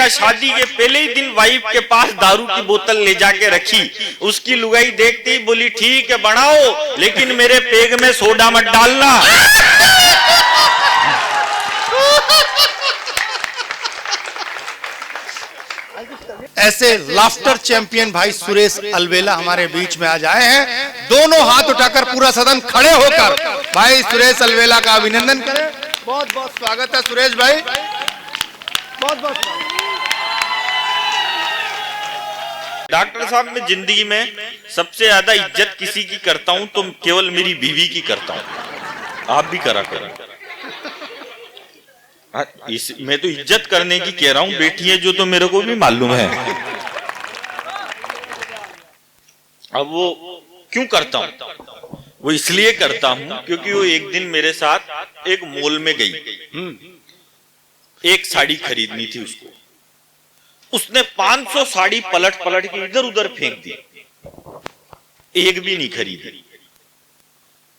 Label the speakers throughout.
Speaker 1: किया, शादी के पहले ही दिन वाइफ के पास दारू की बोतल ले जाके रखी। उसकी लुगाई देखते ही बोली ठीक है बनाओ, लेकिन मेरे पेग में सोडा मत डालना।
Speaker 2: ऐसे लाफ्टर चैंपियन भाई सुरेश अलवेला हमारे बीच में आज आए हैं। दोनों हाथ उठाकर पूरा सदन खड़े होकर भाई सुरेश अलवेला का अभिनंदन करें। बहुत बहुत स्वागत है सुरेश भाई, बहुत बहुत स्वागत।
Speaker 1: डॉक्टर साहब, मैं जिंदगी में सबसे ज्यादा इज्जत किसी की करता हूं तो केवल मेरी बीवी की करता हूं। आप भी करा करें। मैं तो इज्जत करने की कह रहा हूं, बेटी है जो तो मेरे को भी मालूम है। अब वो क्यों करता हूं? वो इसलिए करता हूं क्योंकि वो एक दिन मेरे साथ एक मॉल में गई, एक साड़ी खरीदनी थी उसको। उसने 500 साड़ी पलट पलट के इधर उधर फेंक दी, एक भी नहीं खरीदी।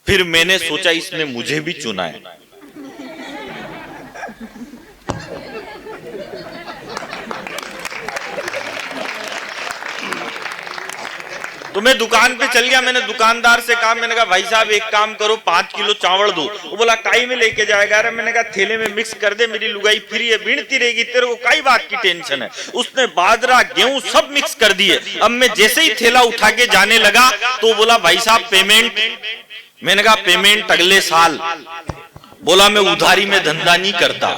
Speaker 1: फिर मैंने सोचा इसने मुझे भी चुना है। तो मैं दुकान पे चल गया। मैंने दुकानदार से कहा, मैंने कहा भाई साहब एक काम करो 5 किलो चावल दो। वो बोला काई में लेके जाएगा? अरे मैंने कहा थैले में मिक्स कर दे, मेरी लुगाई फ्री है, बीनती रहेगी, तेरे को काई बात की टेंशन है। उसने बाजरा गेहूं सब मिक्स कर दिए। अब मैं जैसे ही थैला उठा के जाने लगा तो बोला भाई साहब पेमेंट। मैंने कहा पेमेंट अगले साल। बोला मैं उधारी में धंधा नहीं करता।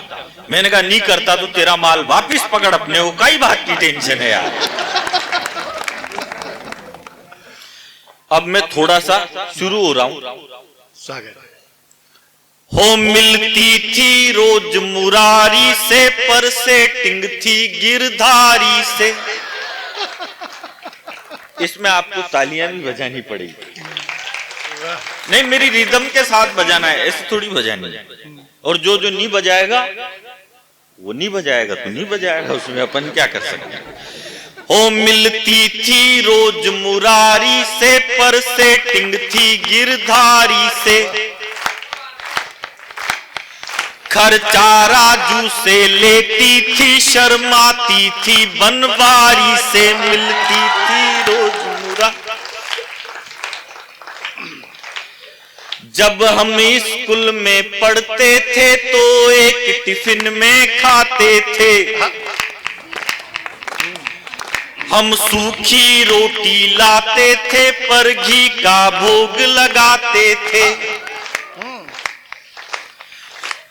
Speaker 1: मैंने कहा नहीं करता तो तेरा माल वापिस पकड़ अपने को, काई बात की टेंशन है यार। अब मैं थोड़ा सा शुरू हो रहा हूं।
Speaker 2: स्वागत
Speaker 1: हो मिलती थी रोज मुरारी से, पर सेटिंग थी गिरधारी से। इसमें आपको तालियां भी बजानी पड़ेगी। नहीं, मेरी रिदम के साथ बजाना है, ऐसे थोड़ी बजानी है। और जो जो नहीं बजाएगा वो नहीं बजाएगा, तो नहीं बजाएगा, उसमें अपन क्या कर सकते हैं। ओ मिलती थी रोज मुरारी से, पर सेटिंग थी गिरधारी से। खर्चा राजू से लेती थी, शर्माती थी बनवारी से। मिलती थी रोज मुरारी। जब हम स्कूल में पढ़ते थे तो एक टिफिन में खाते थे। हम सूखी रोटी लाते थे, पर घी का भोग लगाते थे।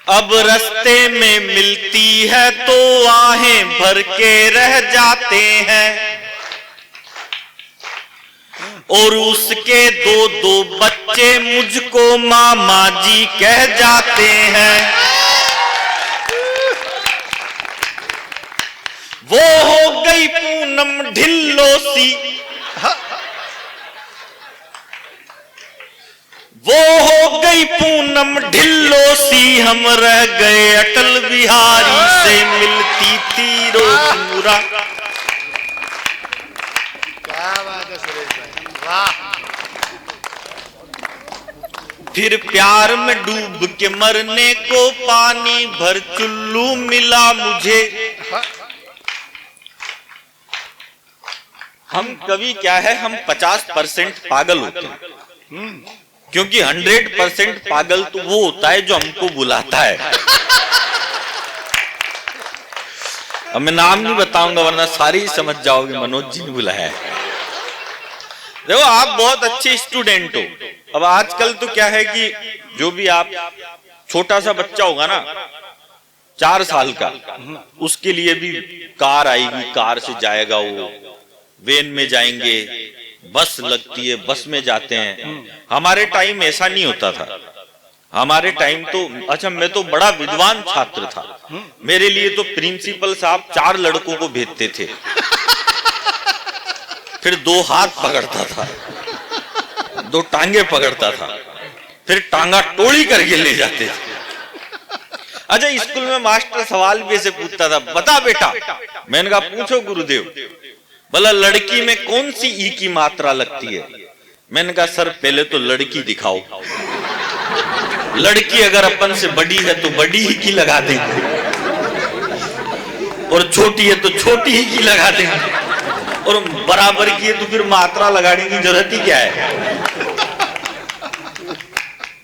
Speaker 1: अब रास्ते में मिलती है तो आहें भर के रह जाते हैं। और उसके 2-2 बच्चे मुझको मामा जी कह जाते हैं। वो हो गई पूनम ढिल्लो सी, वो हो गई पूनम ढिल्लो सी। हम रह गए अटल बिहारी से। मिलती थी रोज मुरा।
Speaker 2: क्या बात है सुरेश भाई, वाह।
Speaker 1: फिर प्यार में डूब के मरने को पानी भर चुल्लू मिला मुझे। हम कवि क्या है, हम 50% पागल होते हैं, क्योंकि 100% पागल तो वो होता है जो हमको बुलाता है। अब मैं नाम नहीं बताऊंगा वरना सारी समझ जाओगे मनोज जी ने बुलाया है। देखो आप बहुत अच्छे स्टूडेंट हो। अब आजकल तो क्या है कि जो भी आप छोटा सा बच्चा होगा ना 4 साल का, उसके लिए भी कार आएगी, कार से जाएगा वो, वेन में जाएंगे, बस लगती है, बस में जाते हैं। हमारे टाइम ऐसा नहीं होता था। हमारे टाइम तो अच्छा, मैं तो बड़ा विद्वान छात्र था। मेरे लिए तो प्रिंसिपल साहब 4 लड़कों को भेजते थे, फिर 2 हाथ पकड़ता था, 2 टांगे पकड़ता था, फिर टांगा टोड़ी करके ले जाते थे। अच्छा, स्कूल में मास्टर सवाल भी ऐसे पूछता था, बता बेटा। मैंने कहा पूछो गुरुदेव। बोला लड़की में कौन सी ई की मात्रा लगती है? मैंने कहा सर पहले तो लड़की दिखाओ। लड़की अगर अपन से बड़ी है तो बड़ी ही की लगा देंगे। और छोटी है तो छोटी ही की लगा देंगे, और बराबर की है तो फिर मात्रा लगाने की जरूरत ही क्या है।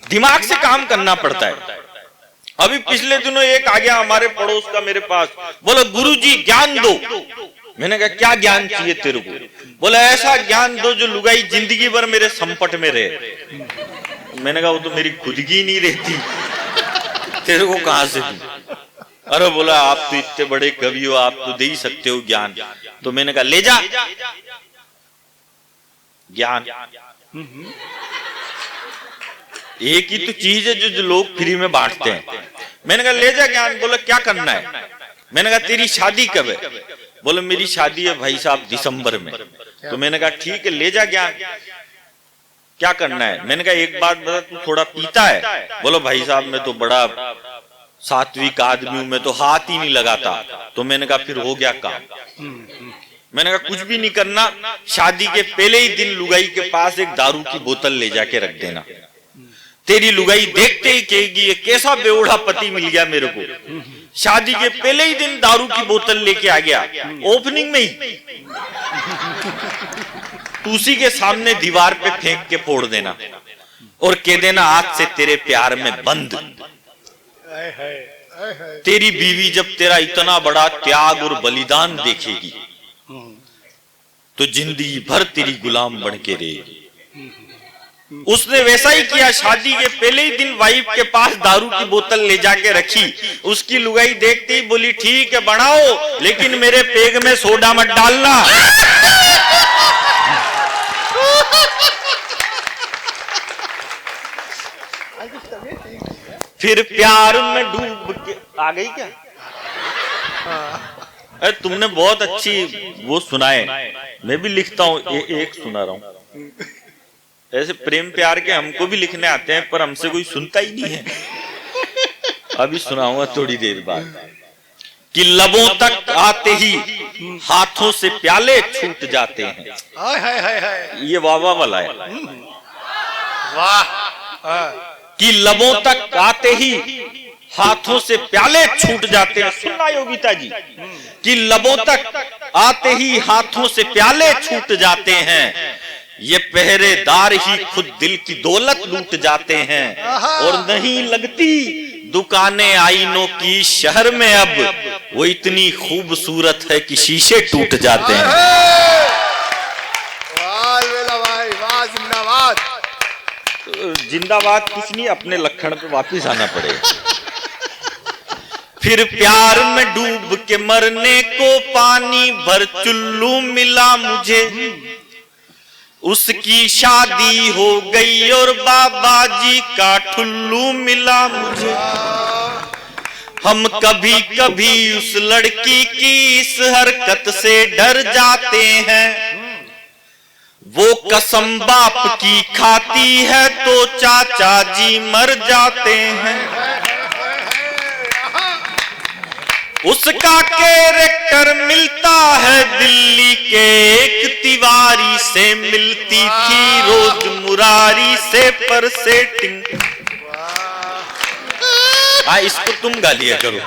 Speaker 1: दिमाग से काम करना पड़ता है। अभी पिछले दिनों एक आ गया हमारे पड़ोस का मेरे पास, बोला गुरुजी ज्ञान दो। मैंने कहा क्या ज्ञान चाहिए तेरे को? बोला ऐसा ज्ञान दो जो लुगाई जिंदगी भर मेरे संपट में रहे। मैंने कहा वो तो मेरी खुद की नहीं रहती, तेरे को कहां से दूं? अरे बोला आप तो इतने बड़े कवि हो, आप तो दे ही सकते हो ज्ञान। तो मैंने कहा ले जा ज्ञान। एक ही तो चीज है जो लोग फ्री में बांटते हैं। मैंने कहा ले जा ज्ञान। बोला क्या करना है? मैंने कहा तेरी शादी कब है? बोले मेरी शादी है भाई साहब दिसंबर में। तो मैंने कहा ठीक है ले जा ज्ञान, क्या करना है? मैंने कहा एक बात बता, तू थोड़ा पीता है? बोलो भाई साहब मैं तो बड़ा सात्विक आदमी हूं, मैं तो हाथ ही नहीं लगाता। तो मैंने कहा फिर हो गया काम। मैंने कहा कुछ भी नहीं करना, शादी के पहले ही दिन लुगाई के पास एक दारू की बोतल ले जाके रख देना। तेरी लुगाई देखते ही कहेगी ये कैसा बेवड़ा पति मिल गया मेरे को, शादी के पहले ही दिन दारू की बोतल लेके आ गया, ओपनिंग में ही। उसी के सामने दीवार पे फेंक के फोड़ देना और कह देना आज से तेरे प्यार में बंद। तेरी बीवी जब तेरा इतना बड़ा त्याग और बलिदान देखेगी तो जिंदगी भर तेरी गुलाम बन के रहेगी। उसने वैसा ही किया, शादी के पहले ही दिन वाइफ के पास दारू की बोतल ले जाके रखी। उसकी लुगाई देखते ही बोली ठीक है बढ़ाओ, लेकिन मेरे पेग में सोडा मत डालना। फिर प्यार में डूब के आ गई क्या? अरे तुमने बहुत अच्छी वो सुनाए, मैं भी लिखता हूँ, एक सुना रहा हूँ। ऐसे प्रेम प्यार के हमको भी लिखने आते हैं पर हमसे कोई सुनता ही नहीं है। अभी सुनाऊंगा थोड़ी देर बाद कि लबों तक आते ही हाथों से प्याले छूट जाते हैं। ये वाह वाह वाला है।
Speaker 2: वाह।
Speaker 1: कि लबों तक आते ही हाथों से प्याले छूट जाते हैं। सुनना योगिता जी, कि लबों तक आते ही हाथों से प्याले छूट जाते हैं, ये पहरेदार ही खुद दिल की दौलत लूट जाते हैं। और नहीं लगती दुकानें आईनों की शहर में, अब वो इतनी खूबसूरत है कि शीशे टूट जाते हैं।
Speaker 2: भाई वाह, जिंदाबाद।
Speaker 1: जिंदाबाद कुछ नहीं, अपने लक्षण पे वापिस आना पड़ेगा। फिर प्यार में डूब के मरने को पानी भर चुल्लू मिला मुझे, उसकी शादी हो गई और बाबा जी का ठुल्लू मिला मुझे। हम कभी कभी उस लड़की की इस हरकत से डर जाते हैं, वो कसम बाप की खाती है तो चाचा जी मर जाते हैं। उसका कैरेक्टर मिलता है दिल्ली के एक तिवारी से, मिलती थी रोज मुरारी से पर सेटिंग। इसको तुम गा लिया करो।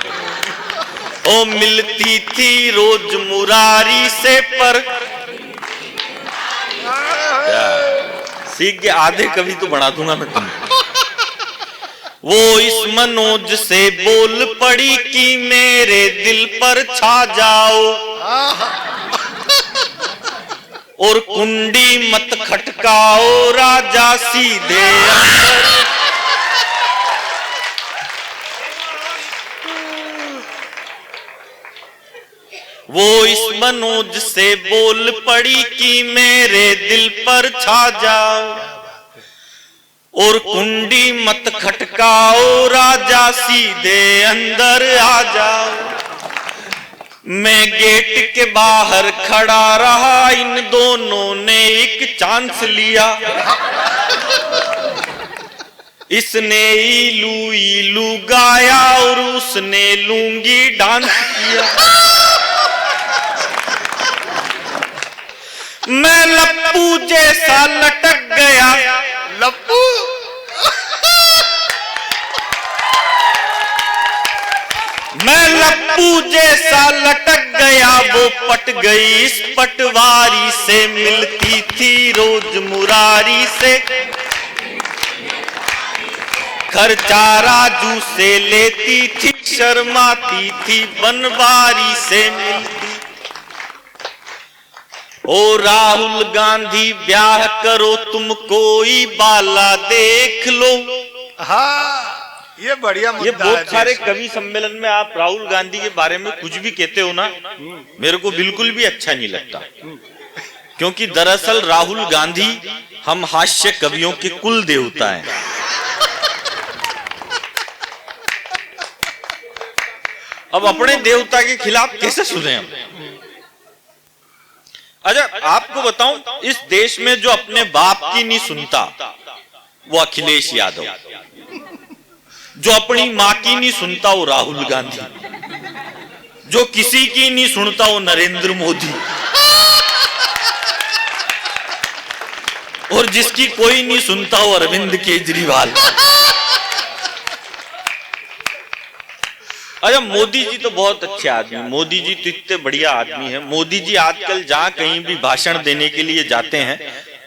Speaker 1: ओ मिलती थी रोज मुरारी से पर, सीख के आधे कभी तो बना दूंगा मैं तुम। वो इस मनोज से बोल पड़ी कि मेरे दिल पर छा जाओ, और कुंडी मत खटकाओ राजा सीधे अंदर। वो इस मनोज से बोल पड़ी कि मेरे दिल पर छा जाओ, और कुंडी मत खटकाओ राजा सीधे अंदर आ जाओ। मैं गेट के बाहर खड़ा रहा, इन दोनों ने एक चांस लिया। इसने इलू इलू गाया और उसने लूंगी डांस किया। मैं लप्पू जैसा लटक गया।
Speaker 2: लप्पू
Speaker 1: मैं लप्पू जैसा लटक गया वो पट गई इस पटवारी से, मिलती थी रोज मुरारी से, खर्चा राजू से लेती थी, शर्माती थी बनवारी से मिलती। ओ राहुल गांधी ब्याह करो तुम कोई बाला देख लो।
Speaker 2: हाँ, ये बढ़िया
Speaker 1: ये बहुत सारे कवि सम्मेलन में आप राहुल गांधी के बारे में कुछ भी कहते हो ना, मेरे को बिल्कुल भी अच्छा नहीं लगता, क्योंकि दरअसल राहुल गांधी हम हास्य कवियों के कुल देवता हैं। अब अपने देवता के खिलाफ कैसे सुने हम? अच्छा, आपको बताऊं, इस देश में जो अपने बाप की नहीं सुनता वो अखिलेश यादव, जो अपनी माँ की नहीं सुनता वो राहुल गांधी, जो किसी की नहीं सुनता वो नरेंद्र मोदी, और जिसकी कोई नहीं सुनता वो अरविंद केजरीवाल। अच्छा, मोदी जी तो बहुत अच्छे आदमी, मोदी जी तो इतने बढ़िया आदमी है। मोदी जी आजकल जहां कहीं भी भाषण देने के लिए जाते हैं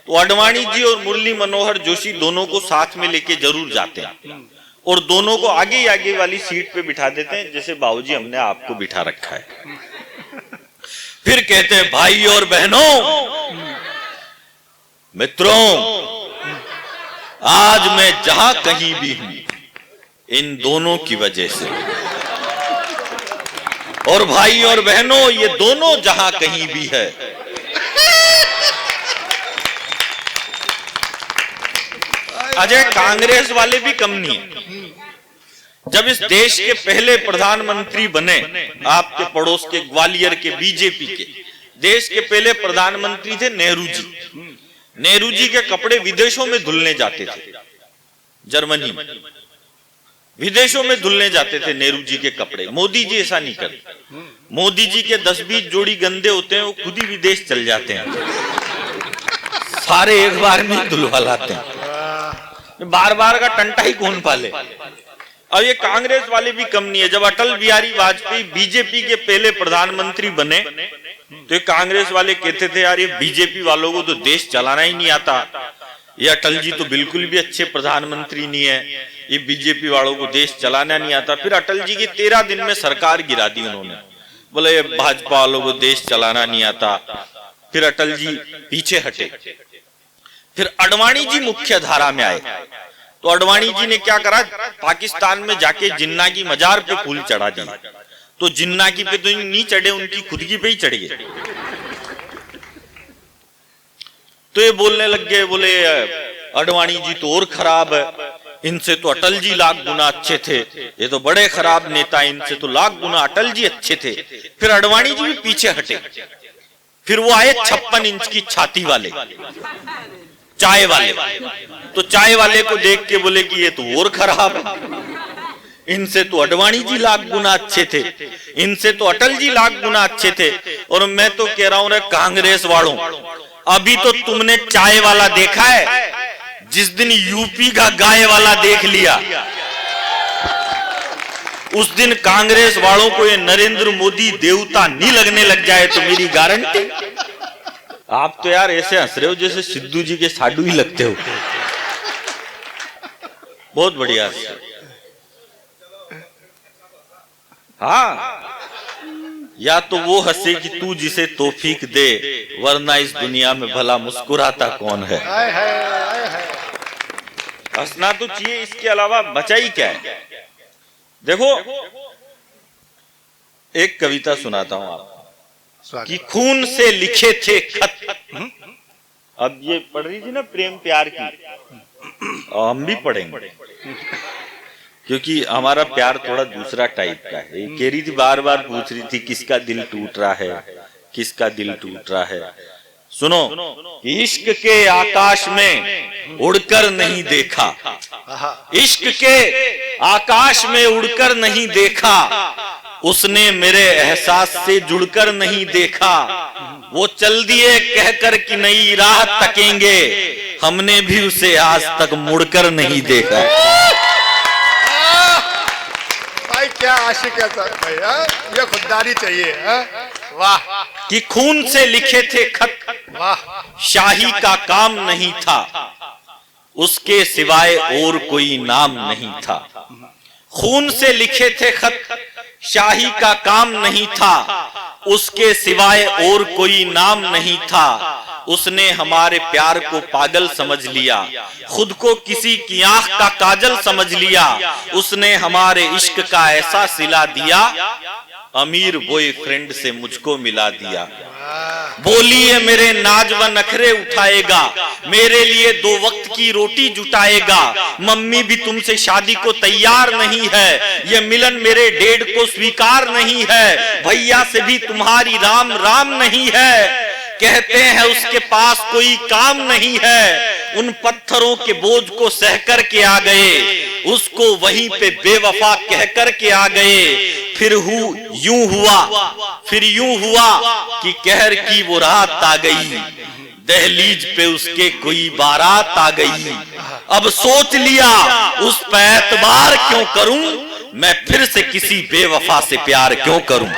Speaker 1: तो आडवाणी जी और मुरली मनोहर जोशी दोनों को साथ में लेके जरूर जाते हैं, और दोनों को आगे आगे वाली सीट पे बिठा देते हैं, जैसे बाबूजी हमने आपको बिठा रखा है। फिर कहते हैं, भाई और बहनों, मित्रों, आज मैं जहां कहीं भी हूं इन दोनों की वजह से, और भाई और बहनों ये दोनों जहां कहीं भी है। अजय, कांग्रेस वाले भी कम नहीं है। जब इस देश के पहले प्रधानमंत्री बने, आपके पड़ोस के ग्वालियर के बीजेपी के देश के पहले प्रधानमंत्री थे नेहरू जी। नेहरू जी के कपड़े विदेशों में धुलने जाते थे, जर्मनी में विदेशों में धुलने जाते थे नेहरू जी के कपड़े। मोदी जी ऐसा नहीं करते। मोदी जी के 10-20 जोड़ी गंदे होते हैं, वो खुद ही विदेश चल जाते हैं, सारे एक बार में धुलवा लाते हैं। बार बार का टंटा ही कौन पाले। अब ये कांग्रेस वाले भी कम नहीं है। जब अटल बिहारी वाजपेयी बीजेपी के पहले प्रधानमंत्री बने तो ये कांग्रेस वाले कहते थे, यार ये बीजेपी वालों को तो देश चलाना ही नहीं आता, ये अटल जी तो बिल्कुल भी अच्छे प्रधानमंत्री नहीं है, ये बीजेपी वालों को देश चलाना नहीं आता। फिर अटल जी की 13 दिन में सरकार गिरा दी उन्होंने, बोले ये भाजपा वालों को देश चलाना नहीं आता। फिर अटल जी पीछे हटे। फिर आडवाणी जी मुख्य धारा में आए तो आडवाणी जी ने क्या करा, पाकिस्तान में जाके जिन्ना की मजार पे फूल चढ़ा दिया। तो जिन्ना की पे तो नहीं चढ़े, उनकी खुद की पे ही चढ़ गए। तो ये बोलने लग गए, बोले आडवाणी जी तो और खराब है, इनसे तो अटल जी लाख गुना अच्छे थे, ये तो बड़े खराब नेता, इनसे तो लाख गुना अटल जी अच्छे थे। फिर आडवाणी जी भी पीछे हटे। फिर वो आए 56 इंच की छाती वाले, चाय वाले। तो चाय वाले को देख के बोले कि ये तो और खराब है, इनसे तो आडवाणी जी लाख गुना अच्छे थे, इनसे तो अटल जी लाख गुना अच्छे थे। और मैं तो कह रहा हूं रे कांग्रेस वालों, अभी तो तुमने चाय वाला देखा है, जिस दिन यूपी का गाय वाला देख लिया उस दिन कांग्रेस वालों को ये नरेंद्र मोदी देवता नहीं लगने लग जाए तो मेरी गारंटी। आप तो यार ऐसे हंस रहे हो जैसे सिद्धू जी के साडू ही लगते हो। बहुत बढ़िया। हाँ, या तो वो हंसे कि तू जिसे तौफीक दे, वरना इस दुनिया में भला मुस्कुराता कौन है। हंसना तो चाहिए, इसके अलावा बचा ही क्या है। देखो, एक कविता सुनाता हूं आपको कि खून से लिखे थे खत। अब ये पढ़ रही थी ना प्रेम प्यार की, और हम भी पढ़ेंगे क्योंकि हमारा प्यार थोड़ा दूसरा टाइप का है। ये कह रही थी, बार बार पूछ रही थी किसका दिल टूट रहा है, किसका दिल टूट रहा है। सुनो, इश्क के आकाश में उड़कर नहीं देखा, इश्क के आकाश में उड़कर नहीं देखा, उसने मेरे एहसास से जुड़कर नहीं देखा। वो चल दिए कहकर कि नई राह तकेंगे, हमने भी उसे आज तक मुड़कर नहीं देखा।
Speaker 2: क्या आशिक है सर भैया, ये खुददारी चाहिए। वाह,
Speaker 1: कि खून से लिखे थे खत,
Speaker 2: वाह,
Speaker 1: शाही का काम नहीं था, उसके सिवाय और कोई नाम नहीं था। खून से लिखे थे खत, शाही का काम नहीं था, उसके सिवाय और कोई नाम नहीं था। उसने हमारे प्यार को पागल समझ लिया, खुद को किसी की आंख का काजल समझ लिया। उसने हमारे इश्क का ऐसा सिला दिया, अमीर बॉयफ्रेंड से मुझको मिला दिया। बोली है मेरे नाज व नखरे उठाएगा, मेरे लिए 2 वक्त की रोटी जुटाएगा। मम्मी भी तुमसे शादी को तैयार नहीं है, ये मिलन मेरे डेड को स्वीकार नहीं है। भैया से भी तुम्हारी राम राम नहीं है, कहते हैं उसके पास कोई काम नहीं है। उन पत्थरों के बोझ को सह कर के आ गए, उसको वहीं पे बेवफा कह कर के आ गए। फिर यूं हुआ कि कहर की वो रात आ गई, दहलीज पे उसके कोई बारात आ गई। अब सोच लिया उस पे एतबार क्यों करूं, मैं फिर से किसी बेवफा से प्यार क्यों करूं।